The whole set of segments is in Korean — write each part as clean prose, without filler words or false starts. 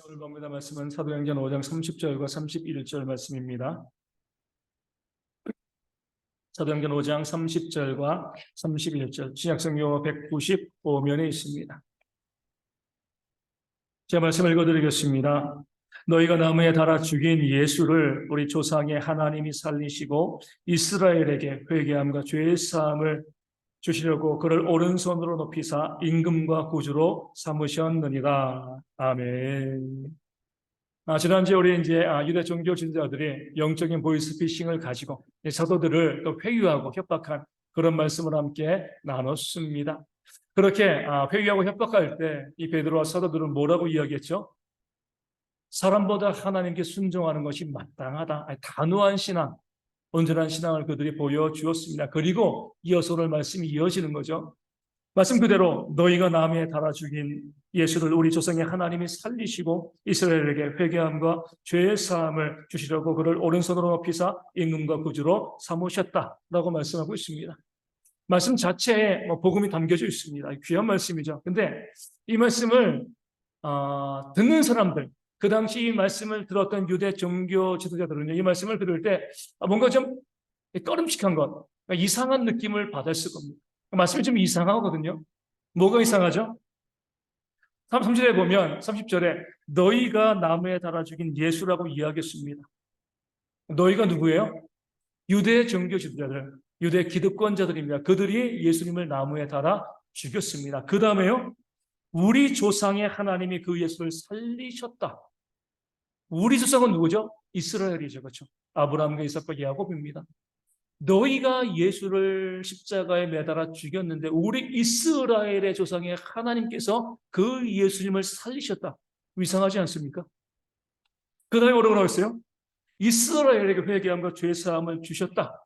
오늘 본문의 말씀은 사도행전 5장 30절과 31절 말씀입니다. 사도행전 5장 30절과 31절 신약성경 195면에 있습니다. 제 말씀을 읽어드리겠습니다. 너희가 나무에 달아 죽인 예수를 우리 조상의 하나님이 살리시고 이스라엘에게 회개함과 죄의 사함을 주시려고 그를 오른손으로 높이사 임금과 구주로 삼으셨느니라. 아멘. 지난주에 우리 유대 종교 지도자들이 영적인 보이스피싱을 가지고 사도들을 또 회유하고 협박한 그런 말씀을 함께 나눴습니다. 그렇게 회유하고 협박할 때 이 베드로와 사도들은 뭐라고 이야기했죠? 사람보다 하나님께 순종하는 것이 마땅하다. 단호한 신앙, 온전한 신앙을 그들이 보여주었습니다. 그리고 이어서 오늘 말씀이 이어지는 거죠. 말씀 그대로 너희가 나무에 달아 죽인 예수를 우리 조상의 하나님이 살리시고 이스라엘에게 회개함과 죄의 사함을 주시려고 그를 오른손으로 높이사 임금과 구주로 삼으셨다라고 말씀하고 있습니다. 말씀 자체에 복음이 담겨져 있습니다. 귀한 말씀이죠. 근데 이 말씀을 듣는 사람들, 그 당시 이 말씀을 들었던 유대 종교 지도자들은 이 말씀을 들을 때 뭔가 좀 꺼름칙한 것, 이상한 느낌을 받았을 겁니다. 말씀이 좀 이상하거든요. 뭐가 이상하죠? 30절에 보면 30절에 너희가 나무에 달아 죽인 예수라고 이야기했습니다. 너희가 누구예요? 유대 종교 지도자들, 유대 기득권자들입니다. 그들이 예수님을 나무에 달아 죽였습니다. 그 다음에요, 우리 조상의 하나님이 그 예수를 살리셨다. 우리 조상은 누구죠? 이스라엘이죠. 그렇죠? 아브라함과 이삭과 야곱입니다. 너희가 예수를 십자가에 매달아 죽였는데 우리 이스라엘의 조상의 하나님께서 그 예수님을 살리셨다. 이상하지 않습니까? 그 다음에 뭐라고 나왔어요? 이스라엘에게 회개함과 죄사함을 주셨다.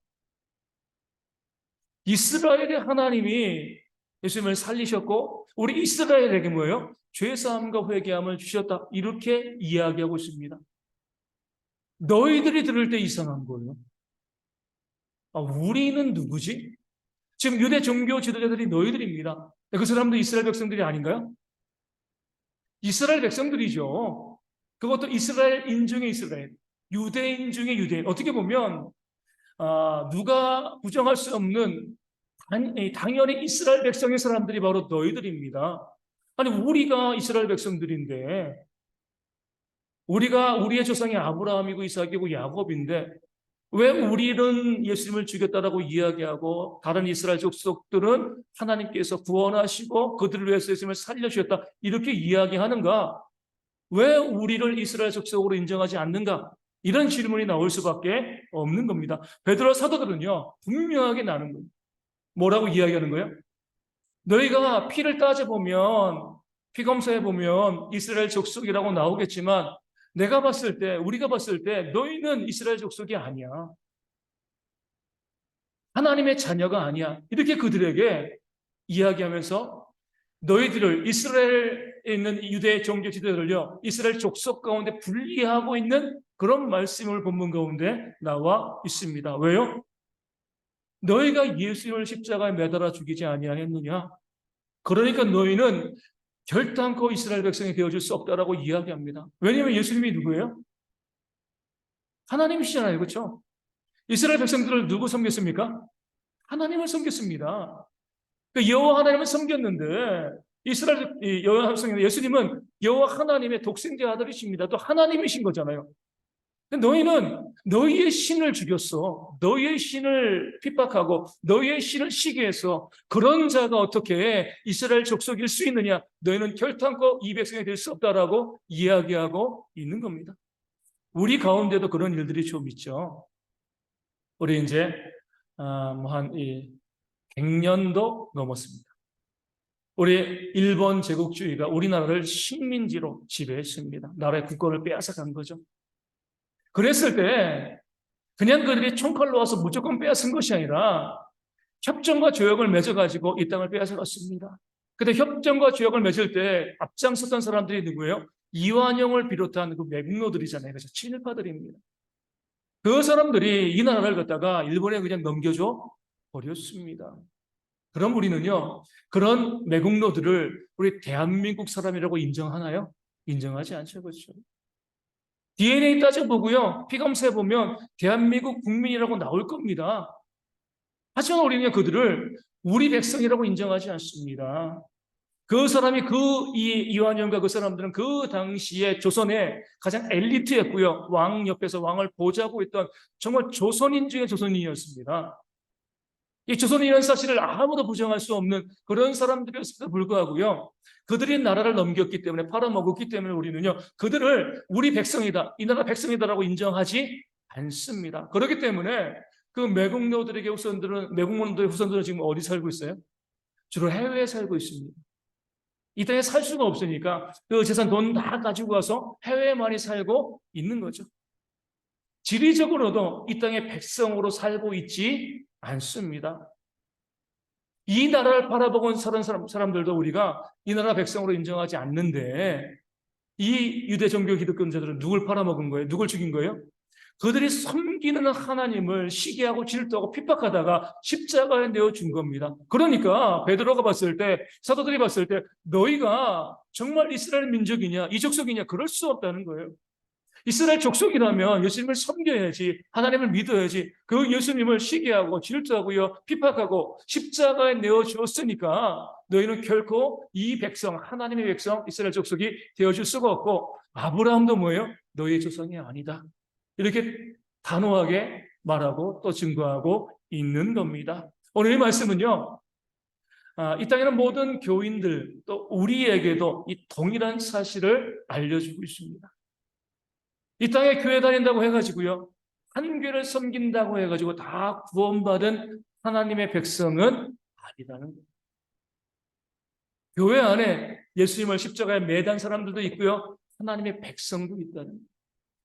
이스라엘의 하나님이 예수님을 살리셨고 우리 이스라엘에게 뭐예요? 죄사함과 회개함을 주셨다. 이렇게 이야기하고 있습니다. 너희들이 들을 때 이상한 거예요. 우리는 누구지? 지금 유대 종교 지도자들이 너희들입니다. 그 사람도 이스라엘 백성들이 아닌가요? 이스라엘 백성들이죠. 그것도 이스라엘인 중에 이스라엘, 유대인 중에 유대인. 어떻게 보면 누가 부정할 수 없는 당연히 이스라엘 백성의 사람들이 바로 너희들입니다. 아니 우리가 이스라엘 백성들인데 우리의 조상이 아브라함이고 이삭이고 야곱인데 왜 우리는 예수님을 죽였다라고 이야기하고 다른 이스라엘 족속들은 하나님께서 구원하시고 그들을 위해서 예수님을 살려주셨다 이렇게 이야기하는가? 왜 우리를 이스라엘 족속으로 인정하지 않는가? 이런 질문이 나올 수밖에 없는 겁니다. 베드로 사도들은요 분명하게 나는 겁니다. 뭐라고 이야기하는 거예요? 너희가 피를 따져보면 피검사해보면 이스라엘 족속이라고 나오겠지만 우리가 봤을 때 너희는 이스라엘 족속이 아니야. 하나님의 자녀가 아니야. 이렇게 그들에게 이야기하면서 너희들을 이스라엘에 있는 유대 종교 지도자들을요 이스라엘 족속 가운데 분리하고 있는 그런 말씀을 본문 가운데 나와 있습니다. 왜요? 너희가 예수님을 십자가에 매달아 죽이지 아니하였느냐? 그러니까 너희는 결단코 이스라엘 백성이 되어줄 수 없다라고 이야기합니다. 왜냐하면 예수님이 누구예요? 하나님이시잖아요. 그렇죠? 이스라엘 백성들을 누구 섬겼습니까? 하나님을 섬겼습니다. 여호와 하나님을 섬겼는데 여호와 하나님 예수님은 여호와 하나님의 독생자 아들이십니다. 또 하나님이신 거잖아요. 너희는 너희의 신을 죽였어. 너희의 신을 핍박하고 너희의 신을 시기해서 그런 자가 어떻게 이스라엘 족속일 수 있느냐? 너희는 결단코 이 백성이 될 수 없다라고 이야기하고 있는 겁니다. 우리 가운데도 그런 일들이 좀 있죠. 우리 이제 한 100년도 넘었습니다. 우리 일본 제국주의가 우리나라를 식민지로 지배했습니다. 나라의 국권을 빼앗아간 거죠. 그랬을 때 그냥 그들이 총칼로 와서 무조건 빼앗은 것이 아니라 협정과 조약을 맺어가지고 이 땅을 빼앗아갔습니다. 근데 협정과 조약을 맺을 때 앞장섰던 사람들이 누구예요? 이완용을 비롯한 그 매국노들이잖아요. 그래서 친일파들입니다. 그 사람들이 이 나라를 갖다가 일본에 그냥 넘겨줘 버렸습니다. 그럼 우리는요, 그런 매국노들을 우리 대한민국 사람이라고 인정하나요? 인정하지 않죠. 그렇죠? DNA 따져보고요. 피검사 보면 대한민국 국민이라고 나올 겁니다. 하지만 우리는 그들을 우리 백성이라고 인정하지 않습니다. 그 사람이 이완용과 그 사람들은 그 당시에 조선의 가장 엘리트였고요. 왕 옆에서 왕을 보좌하고 있던 정말 조선인 중에 조선인이었습니다. 이 조선인이라는 사실을 아무도 부정할 수 없는 그런 사람들이었음에도 불구하고요. 그들이 나라를 넘겼기 때문에 팔아먹었기 때문에 우리는요. 그들을 우리 백성이다, 이 나라 백성이다라고 인정하지 않습니다. 그렇기 때문에 그 매국노들의 후손들은 지금 어디 살고 있어요? 주로 해외에 살고 있습니다. 이 땅에 살 수가 없으니까 그 재산 돈 다 가지고 와서 해외에 많이 살고 있는 거죠. 지리적으로도 이 땅의 백성으로 살고 있지 않습니다. 이 나라를 바라보고 사는 사람들도 우리가 이 나라 백성으로 인정하지 않는데 이 유대 종교 기독교자들은 누굴 팔아먹은 거예요? 누굴 죽인 거예요? 그들이 섬기는 하나님을 시기하고 질투하고 핍박하다가 십자가에 내어준 겁니다. 그러니까 베드로가 봤을 때, 사도들이 봤을 때 너희가 정말 이스라엘 민족이냐, 이 족속이냐, 그럴 수 없다는 거예요. 이스라엘 족속이라면 예수님을 섬겨야지, 하나님을 믿어야지. 그 예수님을 시기하고 질투하고요, 핍박하고 십자가에 내어주었으니까 너희는 결코 이 백성, 하나님의 백성, 이스라엘 족속이 되어줄 수가 없고, 아브라함도 뭐예요? 너희의 조상이 아니다. 이렇게 단호하게 말하고 또 증거하고 있는 겁니다. 오늘 이 말씀은요, 이 땅에는 모든 교인들 또 우리에게도 이 동일한 사실을 알려주고 있습니다. 이 땅에 교회 다닌다고 해가지고요, 한 교회를 섬긴다고 해가지고 다 구원받은 하나님의 백성은 아니라는 거예요. 교회 안에 예수님을 십자가에 매단 사람들도 있고요, 하나님의 백성도 있다는 거예요.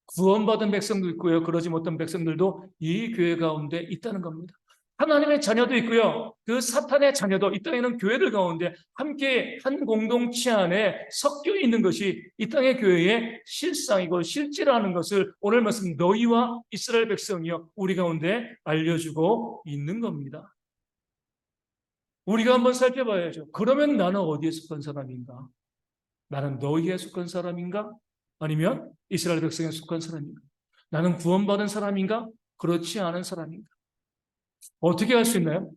구원받은 백성도 있고요, 그러지 못한 백성들도 이 교회 가운데 있다는 겁니다. 하나님의 자녀도 있고요, 그 사탄의 자녀도 이 땅에는 교회들 가운데 함께 한 공동체 안에 섞여 있는 것이 이 땅의 교회의 실상이고 실제라는 것을 오늘 말씀 너희와 이스라엘 백성이요 우리 가운데 알려주고 있는 겁니다. 우리가 한번 살펴봐야죠. 그러면 나는 어디에 속한 사람인가? 나는 너희에 속한 사람인가? 아니면 이스라엘 백성에 속한 사람인가? 나는 구원받은 사람인가? 그렇지 않은 사람인가? 어떻게 할 수 있나요?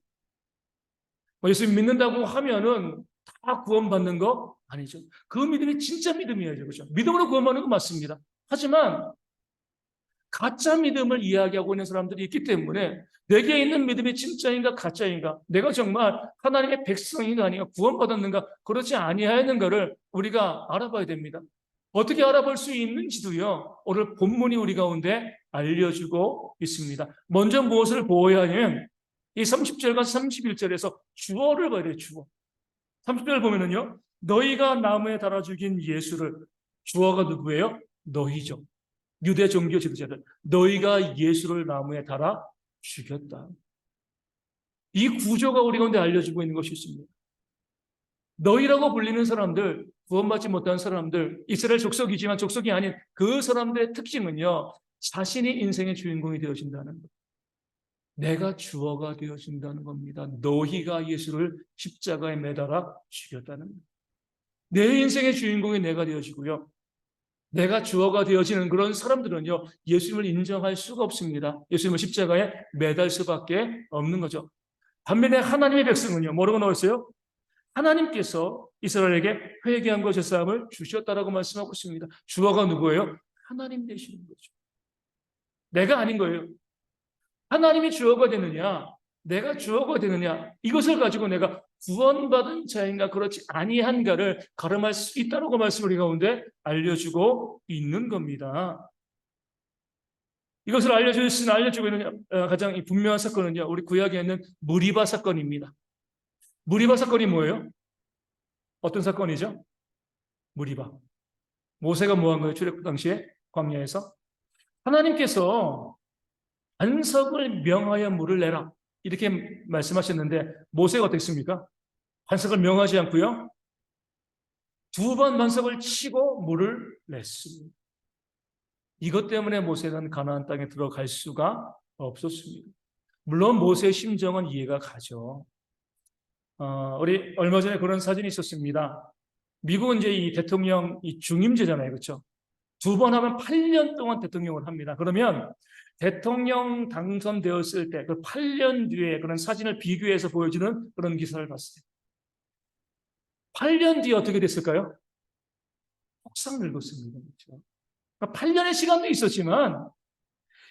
예수님 믿는다고 하면은 다 구원받는 거 아니죠. 그 믿음이 진짜 믿음이에요. 그렇죠? 믿음으로 구원받는 건 맞습니다. 하지만 가짜 믿음을 이야기하고 있는 사람들이 있기 때문에 내게 있는 믿음이 진짜인가 가짜인가, 내가 정말 하나님의 백성인가 아닌가, 구원받았는가 그렇지 아니하였는가를 우리가 알아봐야 됩니다. 어떻게 알아볼 수 있는지도요, 오늘 본문이 우리 가운데 알려주고 있습니다. 먼저 무엇을 보아야 하냐면 이 30절과 31절에서 주어를 봐야 돼요. 주어. 30절 보면은요, 너희가 나무에 달아 죽인 예수를, 주어가 누구예요? 너희죠. 유대 종교 지도자들, 너희가 예수를 나무에 달아 죽였다. 이 구조가 우리 가운데 알려주고 있는 것이 있습니다. 너희라고 불리는 사람들, 구원받지 못한 사람들, 이스라엘 족속이지만 족속이 아닌 그 사람들의 특징은요, 자신이 인생의 주인공이 되어진다는 것. 내가 주어가 되어진다는 겁니다. 너희가 예수를 십자가에 매달아 죽였다는 것. 내 인생의 주인공이 내가 되어지고요, 내가 주어가 되어지는 그런 사람들은요, 예수님을 인정할 수가 없습니다. 예수님을 십자가에 매달 수밖에 없는 거죠. 반면에 하나님의 백성은요, 뭐라고 나왔어요? 하나님께서 이스라엘에게 회개함과 제사함을 주셨다라고 말씀하고 있습니다. 주어가 누구예요? 하나님 되시는 거죠. 내가 아닌 거예요. 하나님이 주어가 되느냐, 내가 주어가 되느냐, 이것을 가지고 내가 구원받은 자인가 그렇지 아니한가를 가름할 수 있다고 말씀을 우리 가운데 알려주고 있는 겁니다. 이것을 알려주고 있는 가장 분명한 사건은요, 우리 구약에 있는 무리바 사건입니다. 무리바 사건이 뭐예요? 어떤 사건이죠? 무리바. 모세가 뭐 한 거예요? 출애굽 당시에 광야에서 하나님께서 반석을 명하여 물을 내라 이렇게 말씀하셨는데 모세가 어땠습니까? 반석을 명하지 않고요, 2번 반석을 치고 물을 냈습니다. 이것 때문에 모세는 가나안 땅에 들어갈 수가 없었습니다. 물론 모세의 심정은 이해가 가죠. 우리 얼마 전에 그런 사진이 있었습니다. 미국은 이제 이 대통령 이 중임제잖아요. 그렇죠? 두 번 하면 8년 동안 대통령을 합니다. 그러면 대통령 당선되었을 때 그 8년 뒤에 그런 사진을 비교해서 보여주는 그런 기사를 봤어요. 8년 뒤에 어떻게 됐을까요? 폭삭 늙었습니다. 그렇죠? 그러니까 8년의 시간도 있었지만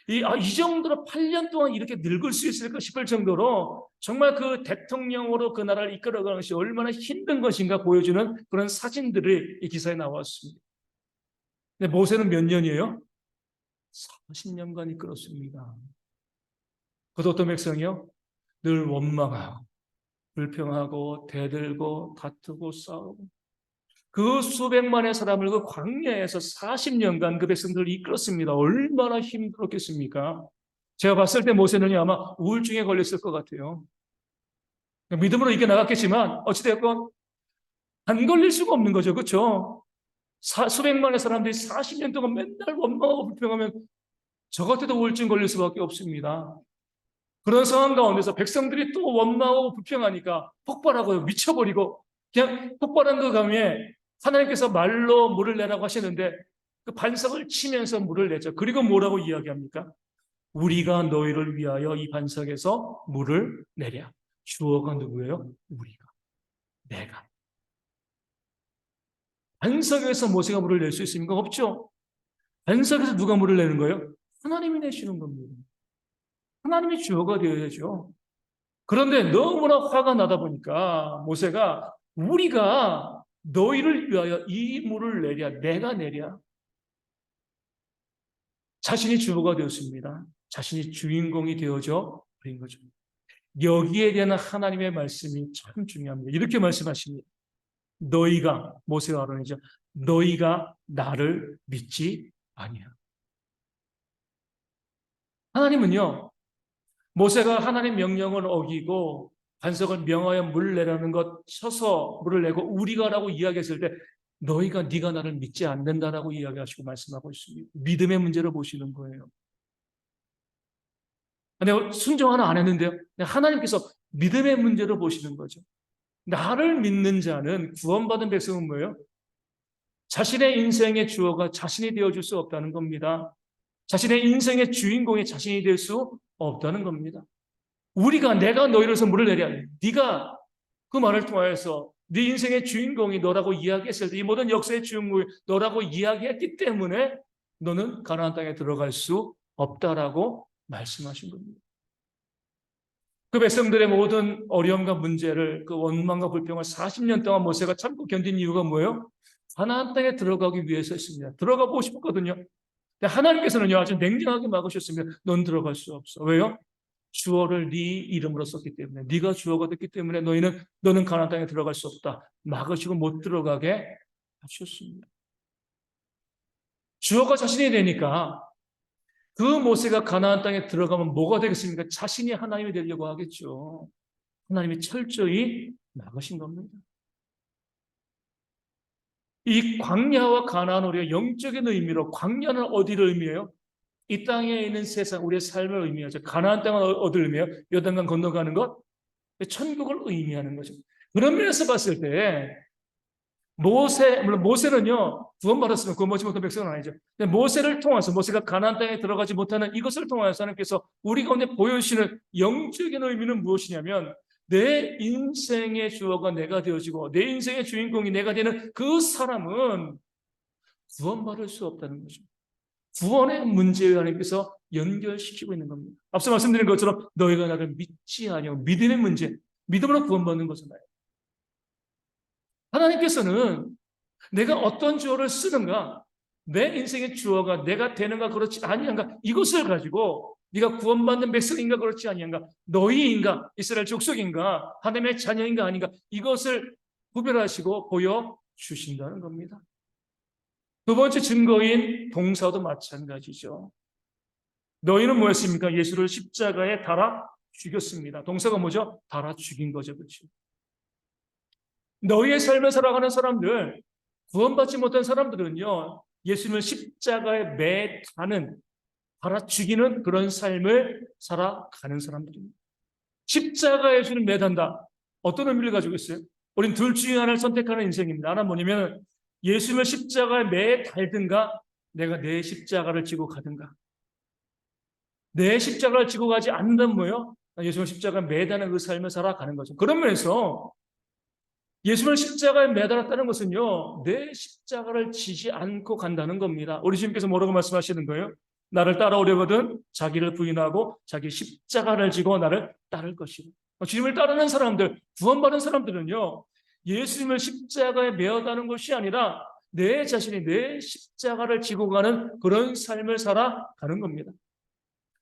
이 정도로 8년 동안 이렇게 늙을 수 있을까 싶을 정도로 정말 그 대통령으로 그 나라를 이끌어가는 것이 얼마나 힘든 것인가 보여주는 그런 사진들이 이 기사에 나왔습니다. 근데 모세는 몇 년이에요? 40년간 이끌었습니다. 그도 어떤 백성이요? 늘 원망하고 불평하고 대들고 다투고 싸우고 그 수백만의 사람을 그 광야에서 40년간 그 백성들을 이끌었습니다. 얼마나 힘들었겠습니까? 제가 봤을 때 모세는 아마 우울증에 걸렸을 것 같아요. 믿음으로 이겨나갔겠지만 어찌됐건 안 걸릴 수가 없는 거죠. 그렇죠? 수백만의 사람들이 40년 동안 맨날 원망하고 불평하면 저 같아도 우울증 걸릴 수밖에 없습니다. 그런 상황 가운데서 백성들이 또 원망하고 불평하니까 폭발하고 미쳐버리고 그냥 폭발한 그 감에 하나님께서 말로 물을 내라고 하시는데 그 반석을 치면서 물을 내죠. 그리고 뭐라고 이야기합니까? 우리가 너희를 위하여 이 반석에서 물을 내랴. 주어가 누구예요? 우리가. 내가. 반석에서 모세가 물을 낼 수 있습니까? 없죠. 반석에서 누가 물을 내는 거예요? 하나님이 내시는 겁니다. 하나님이 주어가 되어야죠. 그런데 너무나 화가 나다 보니까 모세가 우리가 너희를 위하여 이 물을 내랴. 내가 내랴. 자신이 주어가 되었습니다. 자신이 주인공이 되어져 버린 거죠. 여기에 대한 하나님의 말씀이 참 중요합니다. 이렇게 말씀하십니다. 너희가 모세와 아론이죠. 너희가 나를 믿지 아니야. 하나님은요. 모세가 하나님 명령을 어기고 반석을 명하여 물을 내라는 것 쳐서 물을 내고 우리가라고 이야기했을 때 너희가 네가 나를 믿지 않는다라고 이야기하시고 말씀하고 있습니다. 믿음의 문제를 보시는 거예요. 내가 순종 하나 안 했는데요. 하나님께서 믿음의 문제를 보시는 거죠. 나를 믿는 자는 구원받은 백성은 뭐예요? 자신의 인생의 주어가 자신이 되어줄 수 없다는 겁니다. 자신의 인생의 주인공이 자신이 될 수 없다는 겁니다. 내가 너희로서 물을 내랴. 네가 그 말을 통하여서 네 인생의 주인공이 너라고 이야기했을 때 이 모든 역사의 주인공이 너라고 이야기했기 때문에 너는 가나안 땅에 들어갈 수 없다라고 말씀하신 겁니다. 그 백성들의 모든 어려움과 문제를 그 원망과 불평을 40년 동안 모세가 참고 견딘 이유가 뭐예요? 가나안 땅에 들어가기 위해서였습니다. 들어가 보고 싶었거든요. 근데 하나님께서는요 아주 냉정하게 막으셨습니다. 넌 들어갈 수 없어. 왜요? 주어를 네 이름으로 썼기 때문에 네가 주어가 됐기 때문에 너는 가나안 땅에 들어갈 수 없다. 막으시고 못 들어가게 하셨습니다. 주어가 자신이 되니까 그 모세가 가나안 땅에 들어가면 뭐가 되겠습니까? 자신이 하나님이 되려고 하겠죠. 하나님이 철저히 막으신 겁니다. 이 광야와 가나안 우리가 영적인 의미로 광야는 어디를 의미해요? 이 땅에 있는 세상 우리의 삶을 의미하죠. 가나안 땅은 어디를 의미해요? 요단강 건너가는 것? 천국을 의미하는 거죠. 그런 면에서 봤을 때 물론 모세는요 구원받았으면 구원받지 못한 백성은 아니죠. 근데 모세를 통해서 모세가 가나안 땅에 들어가지 못하는 이것을 통해서 하나님께서 우리 가운데 보여주시는 영적인 의미는 무엇이냐면 내 인생의 주어가 내가 되어지고 내 인생의 주인공이 내가 되는 그 사람은 구원받을 수 없다는 거죠. 구원의 문제에 하나님께서 연결시키고 있는 겁니다. 앞서 말씀드린 것처럼 너희가 나를 믿지 아니하고 믿음의 문제, 믿음으로 구원받는 거잖아요. 하나님께서는 내가 어떤 주어를 쓰는가, 내 인생의 주어가 내가 되는가 그렇지 아니한가 이것을 가지고 네가 구원받는 백성인가 그렇지 아니한가, 너희인가 이스라엘 족속인가 하나님의 자녀인가 아닌가 이것을 구별하시고 보여주신다는 겁니다. 두 번째 증거인 동사도 마찬가지죠. 너희는 뭐였습니까? 예수를 십자가에 달아 죽였습니다. 동사가 뭐죠? 달아 죽인 거죠. 그렇죠? 너희의 삶을 살아가는 사람들, 구원받지 못한 사람들은요, 예수님을 십자가에 매가는, 달아 죽이는 그런 삶을 살아가는 사람들입니다. 십자가에 예수를 매단다. 어떤 의미를 가지고 있어요? 우린 둘 중에 하나를 선택하는 인생입니다. 하나는 뭐냐면 예수님을 십자가에 매 달든가 내가 내 십자가를 지고 가든가. 내 십자가를 지고 가지 않는다면 뭐예요? 예수님을 십자가에 매다는 그 삶을 살아가는 거죠. 그런 면에서 예수님을 십자가에 매달았다는 것은요, 내 십자가를 지지 않고 간다는 겁니다. 우리 주님께서 뭐라고 말씀하시는 거예요? 나를 따라오려거든 자기를 부인하고 자기 십자가를 지고 나를 따를 것이고. 주님을 따르는 사람들, 구원받은 사람들은요, 예수님을 십자가에 매어다는 것이 아니라 내 자신이 내 십자가를 지고 가는 그런 삶을 살아가는 겁니다.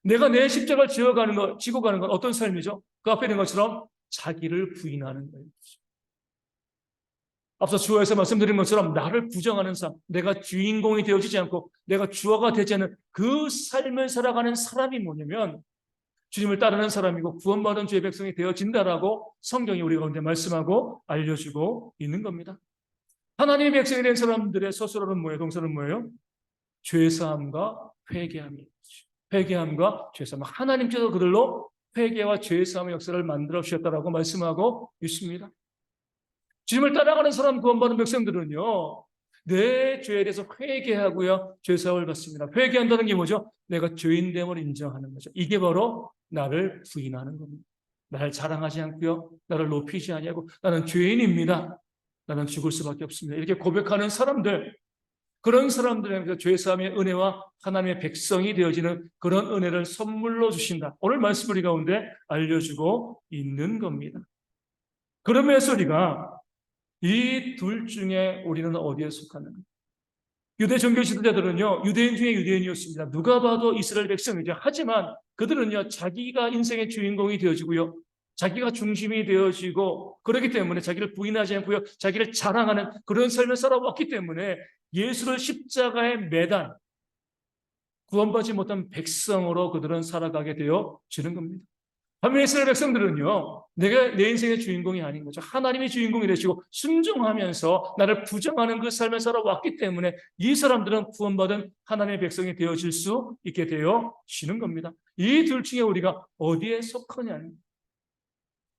내가 내 십자가를 지고 가는 건 어떤 삶이죠? 그 앞에 있는 것처럼 자기를 부인하는 거예요. 앞서 주어에서 말씀드린 것처럼 나를 부정하는 삶, 내가 주인공이 되어지지 않고 내가 주어가 되지 않는 그 삶을 살아가는 사람이 뭐냐면 주님을 따르는 사람이고 구원받은 주의 백성이 되어진다라고 성경이 우리 가운데 말씀하고 알려주고 있는 겁니다. 하나님의 백성이 된 사람들의 서술어는 뭐예요? 동사는 뭐예요? 죄사함과 회개함이에요. 회개함과 죄사함. 하나님께서 그들로 회개와 죄사함의 역사를 만들어 주셨다라고 말씀하고 있습니다. 주님을 따라가는 사람 구원받은 백성들은요, 내 죄에 대해서 회개하고요, 죄사함을 받습니다. 회개한다는 게 뭐죠? 내가 죄인됨을 인정하는 거죠. 이게 바로 나를 부인하는 겁니다. 나를 자랑하지 않고요, 나를 높이지 아니하고 나는 죄인입니다. 나는 죽을 수밖에 없습니다. 이렇게 고백하는 사람들, 그런 사람들에게 죄사함의 은혜와 하나님의 백성이 되어지는 그런 은혜를 선물로 주신다. 오늘 말씀 우리 가운데 알려주고 있는 겁니다. 그러면서 우리가 이 둘 중에 우리는 어디에 속하는가? 유대 종교 지도자들은요, 유대인 중에 유대인이었습니다. 누가 봐도 이스라엘 백성이죠. 하지만 그들은요, 자기가 인생의 주인공이 되어지고요, 자기가 중심이 되어지고, 그렇기 때문에 자기를 부인하지 않고요, 자기를 자랑하는 그런 삶을 살아왔기 때문에 예수를 십자가에 매단 구원받지 못한 백성으로 그들은 살아가게 되어지는 겁니다. 반면 이스라엘 백성들은요, 내가 내 인생의 주인공이 아닌 거죠. 하나님이 주인공이 되시고 순종하면서 나를 부정하는 그 삶을 살아왔기 때문에 이 사람들은 구원받은 하나님의 백성이 되어질 수 있게 되어지는 겁니다. 이 둘 중에 우리가 어디에 속하냐는,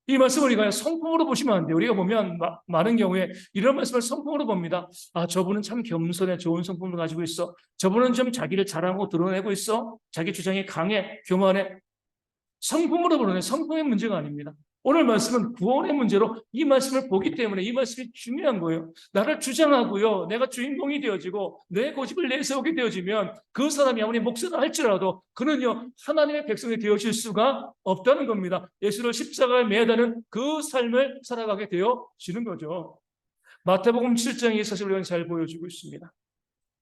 이 말씀을 우리가 성품으로 보시면 안 돼요. 우리가 보면 많은 경우에 이런 말씀을 성품으로 봅니다. 아, 저분은 참 겸손해, 좋은 성품을 가지고 있어. 저분은 좀 자기를 자랑하고 드러내고 있어. 자기 주장이 강해, 교만해. 성품으로 보는 성품의 문제가 아닙니다. 오늘 말씀은 구원의 문제로 이 말씀을 보기 때문에 이 말씀이 중요한 거예요. 나를 주장하고요, 내가 주인공이 되어지고 내 고집을 내세우게 되어지면 그 사람이 아무리 목사라 할지라도 그는요, 하나님의 백성이 되어질 수가 없다는 겁니다. 예수를 십자가에 매다는 그 삶을 살아가게 되어지는 거죠. 마태복음 7장이 사실 우리가 잘 보여주고 있습니다.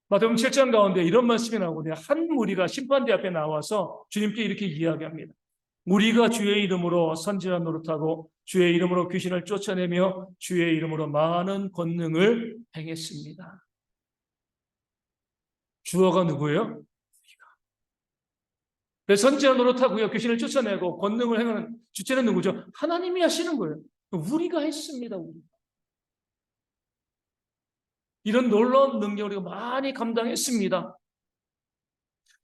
마태복음 7장 가운데 이런 말씀이 나오거든요. 한 무리가 심판대 앞에 나와서 주님께 이렇게 이야기합니다. 우리가 주의 이름으로 선지자 노릇하고 주의 이름으로 귀신을 쫓아내며 주의 이름으로 많은 권능을 행했습니다. 주어가 누구예요? 그래서 선지자 노릇하고요, 귀신을 쫓아내고 권능을 행하는 주체는 누구죠? 하나님이 하시는 거예요. 우리가 했습니다. 우리. 이런 놀라운 능력을 우리가 많이 감당했습니다.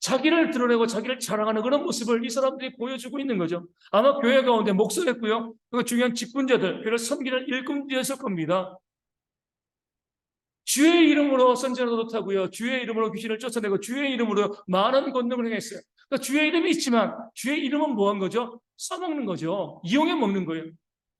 자기를 드러내고 자기를 자랑하는 그런 모습을 이 사람들이 보여주고 있는 거죠. 아마 교회 가운데 목사였고요, 그 중요한 직분자들, 교회를 섬기는 일꾼들이었을 겁니다. 주의 이름으로 선지자를 노릇하고요, 주의 이름으로 귀신을 쫓아내고 주의 이름으로 많은 권능을 행했어요. 그러니까 주의 이름이 있지만 주의 이름은 뭐 한 거죠? 써먹는 거죠. 이용해 먹는 거예요.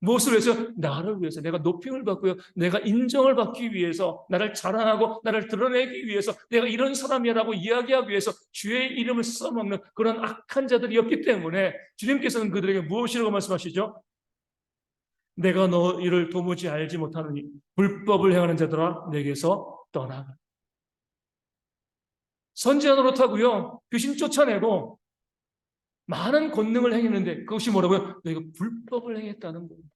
무엇을 위해서? 나를 위해서. 내가 높임을 받고요, 내가 인정을 받기 위해서, 나를 자랑하고 나를 드러내기 위해서, 내가 이런 사람이라고 이야기하기 위해서 주의 이름을 써먹는 그런 악한 자들이었기 때문에 주님께서는 그들에게 무엇이라고 말씀하시죠? 내가 너희를 도무지 알지 못하느니 불법을 행하는 자들아 내게서 떠나가. 선지자 노릇하고요, 귀신 쫓아내고 많은 권능을 행했는데 그것이 뭐라고요? 너희가 불법을 행했다는 겁니다.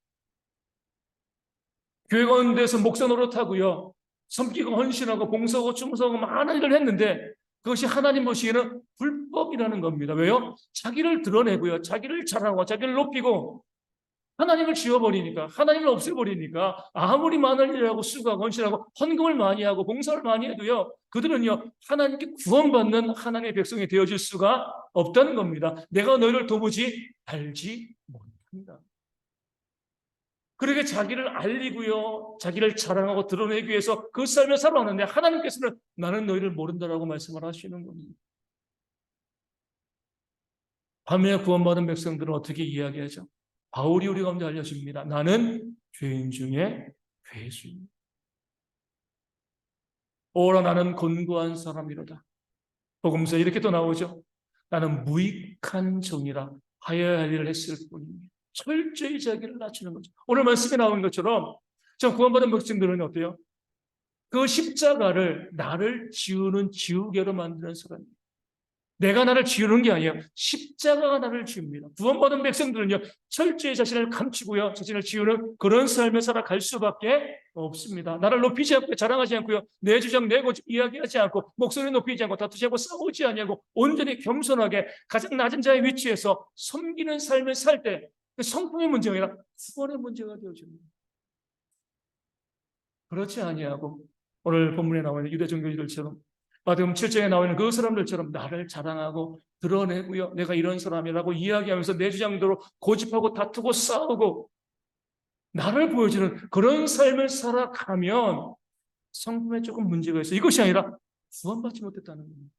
교회 가운데서 목사 노릇하고요, 섬기고 헌신하고 봉사하고 충성하고 많은 일을 했는데 그것이 하나님 보시기에는 불법이라는 겁니다. 왜요? 자기를 드러내고요, 자기를 자랑하고 자기를 높이고 하나님을 지워버리니까, 하나님을 없애버리니까 아무리 많은 일을 하고 수고하고 헌신하고 헌금을 많이 하고 봉사를 많이 해도요, 그들은요, 하나님께 구원받는 하나님의 백성이 되어질 수가 없다는 겁니다. 내가 너희를 도무지 알지 못한다. 그렇게 자기를 알리고요, 자기를 자랑하고 드러내기 위해서 그 삶을 살아왔는데 하나님께서는 나는 너희를 모른다라고 말씀을 하시는 겁니다. 반면에 구원받은 백성들은 어떻게 이야기하죠? 바울이 우리 가운데 알려줍니다. 나는 죄인 중에 괴수입니다. 오라 나는 곤고한 사람이로다. 복음서에 이렇게 또 나오죠. 나는 무익한 종이라 하여야 할 일을 했을 뿐입니다. 철저히 자기를 낮추는 거죠. 오늘 말씀에 나온 것처럼 저 구원받은 백성들은 어때요? 그 십자가를 나를 지우는 지우개로 만드는 사람입니다. 내가 나를 지우는 게 아니에요. 십자가가 나를 지웁니다. 구원받은 백성들은요, 철저히 자신을 감추고요, 자신을 지우는 그런 삶을 살아갈 수밖에 없습니다. 나를 높이지 않고 자랑하지 않고요, 내 주장, 내 고집 이야기하지 않고, 목소리 높이지 않고, 다투지 않고, 싸우지 않고, 온전히 겸손하게 가장 낮은 자의 위치에서 섬기는 삶을 살 때, 성품의 문제가 아니라 구원의 문제가 되어집니다. 그렇지 아니하고, 오늘 본문에 나와 있는 유대 종교인들처럼 마태복음 7장에 나와 있는 그 사람들처럼 나를 자랑하고 드러내고요, 내가 이런 사람이라고 이야기하면서 내 주장대로 고집하고 다투고 싸우고 나를 보여주는 그런 삶을 살아가면 성품에 조금 문제가 있어요. 이것이 아니라 구원받지 못했다는 겁니다.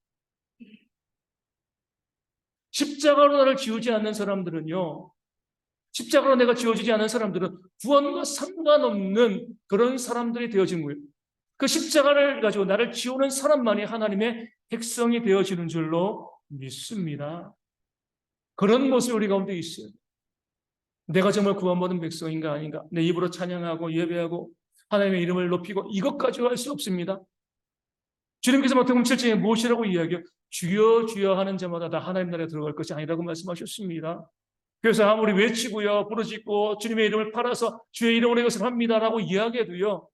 십자가로 나를 지우지 않는 사람들은요, 십자가로 내가 지워지지 않은 사람들은 구원과 상관없는 그런 사람들이 되어진 거예요. 그 십자가를 가지고 나를 지우는 사람만이 하나님의 백성이 되어지는 줄로 믿습니다. 그런 모습이 우리 가운데 있어요. 내가 정말 구원받은 백성인가 아닌가, 내 입으로 찬양하고 예배하고 하나님의 이름을 높이고 이것 가지고 할 수 없습니다. 주님께서 마태복음 7장에 무엇이라고 이야기해요? 주여 주여 하는 자마다 다 하나님 나라에 들어갈 것이 아니라고 말씀하셨습니다. 그래서 아무리 외치고요, 부르짖고 주님의 이름을 팔아서 주의 이름으로 이것을 합니다라고 이야기해도요,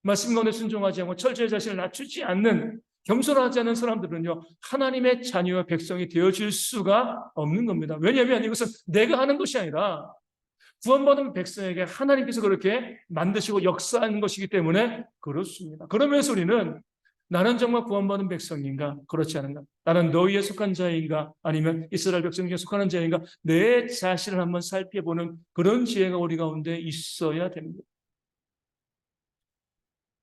말씀 가운데 순종하지 않고 철저히 자신을 낮추지 않는, 겸손하지 않는 사람들은요, 하나님의 자녀와 백성이 되어질 수가 없는 겁니다. 왜냐하면 이것은 내가 하는 것이 아니라 구원받은 백성에게 하나님께서 그렇게 만드시고 역사한 것이기 때문에 그렇습니다. 그러면서 우리는 나는 정말 구원받은 백성인가, 그렇지 않은가, 나는 너희에 속한 자인가, 아니면 이스라엘 백성에게 속하는 자인가, 내 자신을 한번 살펴보는 그런 지혜가 우리 가운데 있어야 됩니다.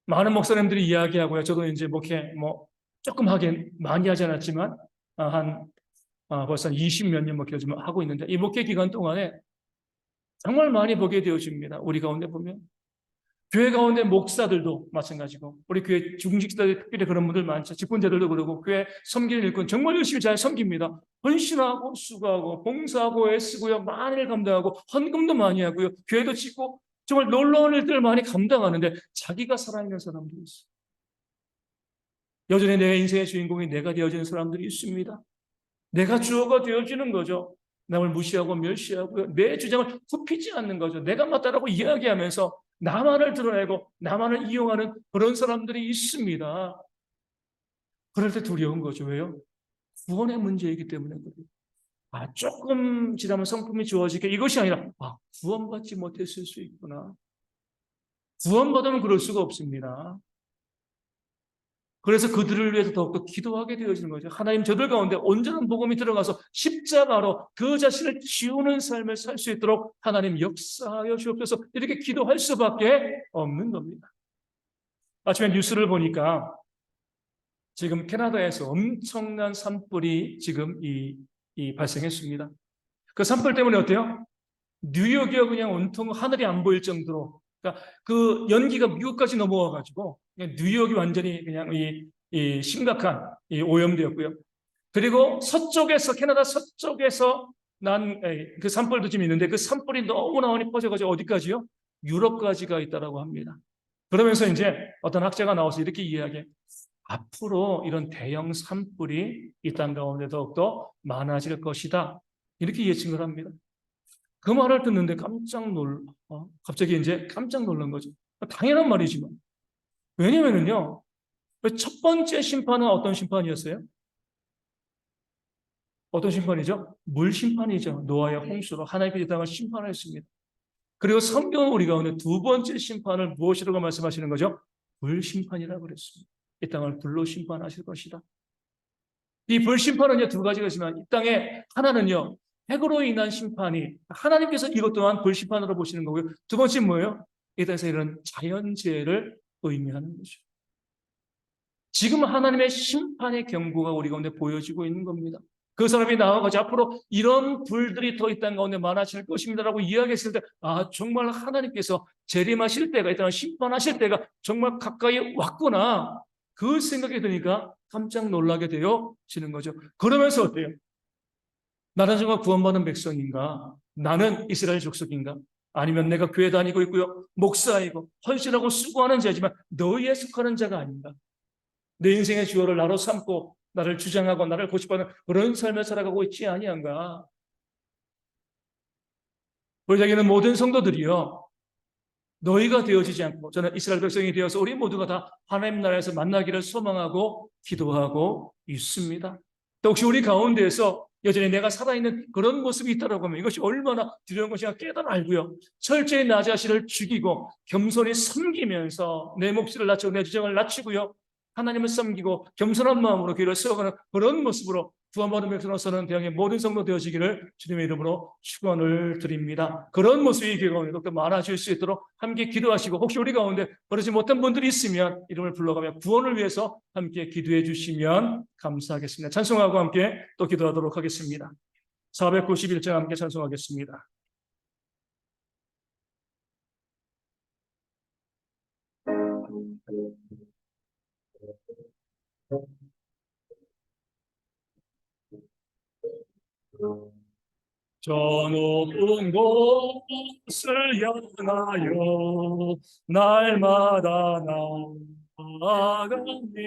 많은 목사님들이 이야기하고요, 저도 이제 목회 조금 하긴 많이 하지 않았지만 벌써 20몇 년 목회 좀 하고 있는데, 이 목회 기간 동안에 정말 많이 보게 되어집니다. 우리 가운데 보면 교회 가운데 목사들도 마찬가지고, 우리 교회 중직자들 특별히 그런 분들 많죠. 직분자들도 그러고, 교회 섬기는 일꾼 정말 열심히 잘 섬깁니다. 헌신하고 수고하고 봉사하고 애쓰고요, 많은 일 감당하고 헌금도 많이 하고요, 교회도 짓고 정말 놀라운 일들을 많이 감당하는데 자기가 살아있는 사람들이 있어요. 여전히 내 인생의 주인공이 내가 되어지는 사람들이 있습니다. 내가 주어가 되어지는 거죠. 남을 무시하고 멸시하고요, 내 주장을 굽히지 않는 거죠. 내가 맞다라고 이야기하면서 나만을 드러내고 나만을 이용하는 그런 사람들이 있습니다. 그럴 때 두려운 거죠. 왜요? 구원의 문제이기 때문에 그래요. 조금 지나면 성품이 좋아지게, 이것이 아니라 구원받지 못했을 수 있구나. 구원받으면 그럴 수가 없습니다. 그래서 그들을 위해서 더욱더 기도하게 되어지는 거죠. 하나님, 저들 가운데 온전한 복음이 들어가서 십자가로 그 자신을 지우는 삶을 살 수 있도록 하나님 역사하여 주옵소서, 이렇게 기도할 수밖에 없는 겁니다. 아침에 뉴스를 보니까 지금 캐나다에서 엄청난 산불이 지금 발생했습니다. 그 산불 때문에 어때요? 뉴욕이요, 그냥 온통 하늘이 안 보일 정도로, 그러니까 그 연기가 미국까지 넘어와가지고 뉴욕이 완전히 그냥 이 심각한 오염되었고요. 그리고 서쪽에서, 캐나다 서쪽에서 난 그 산불도 좀 있는데, 그 산불이 너무나 많이 퍼져가지고 어디까지요? 유럽까지가 있다라고 합니다. 그러면서 이제 어떤 학자가 나와서 이렇게 이야기해. 앞으로 이런 대형 산불이 이 땅 가운데 더욱더 많아질 것이다, 이렇게 예측을 합니다. 그 말을 듣는데 갑자기 이제 깜짝 놀란 거죠. 당연한 말이지만. 왜냐면은요, 첫 번째 심판은 어떤 심판이었어요? 어떤 심판이죠? 물 심판이죠. 노아의 홍수로 하나님께서 이 땅을 심판하였습니다. 그리고 성경은 우리 가운데 두 번째 심판을 무엇이라고 말씀하시는 거죠? 불 심판이라고 그랬습니다. 이 땅을 불로 심판하실 것이다. 이 불 심판은요, 두 가지가 있지만, 이 땅에 하나는요, 핵으로 인한 심판이 하나님께서 이것 또한 불심판으로 보시는 거고요. 두 번째 뭐예요? 이 땅에서 이런 자연재해를 의미하는 거죠. 지금 하나님의 심판의 경고가 우리 가운데 보여지고 있는 겁니다. 그 사람이 나와가지고 앞으로 이런 불들이 더 이 땅 가운데 많아질 것입니다라고 이야기했을 때, 아, 정말 하나님께서 재림하실 때가, 이 땅을 심판하실 때가 정말 가까이 왔구나. 그 생각이 드니까 깜짝 놀라게 되어지는 거죠. 그러면서 어때요? 나는 정말 구원받은 백성인가? 나는 이스라엘 족속인가? 아니면 내가 교회 다니고 있고요, 목사이고 헌신하고 수고하는 자지만 너희에 속하는 자가 아닌가? 내 인생의 주요를 나로 삼고 나를 주장하고 나를 고집하는 그런 삶을 살아가고 있지 아니한가? 우리 자기는 모든 성도들이요, 너희가 되어지지 않고 저는 이스라엘 백성이 되어서 우리 모두가 다 하나님 나라에서 만나기를 소망하고 기도하고 있습니다. 또 혹시 우리 가운데에서 여전히 내가 살아있는 그런 모습이 있다고 하면 이것이 얼마나 두려운 것인가 깨달아 알고요, 철저히 나 자신을 죽이고 겸손히 섬기면서 내 몫을 낮추고 내 주장을 낮추고요, 하나님을 섬기고 겸손한 마음으로 길을 세워가는 그런 모습으로 구원받은 백성으로서는 대형의 모든 성도 되어지기를 주님의 이름으로 축원을 드립니다. 그런 모습이 교회 가운데 더 많아질 수 있도록 함께 기도하시고, 혹시 우리 가운데 그러지 못한 분들이 있으면 이름을 불러가며 구원을 위해서 함께 기도해 주시면 감사하겠습니다. 찬송하고 함께 또 기도하도록 하겠습니다. 491장 함께 찬송하겠습니다. 저 높은 곳을 향하여 날마다 나아갑니다.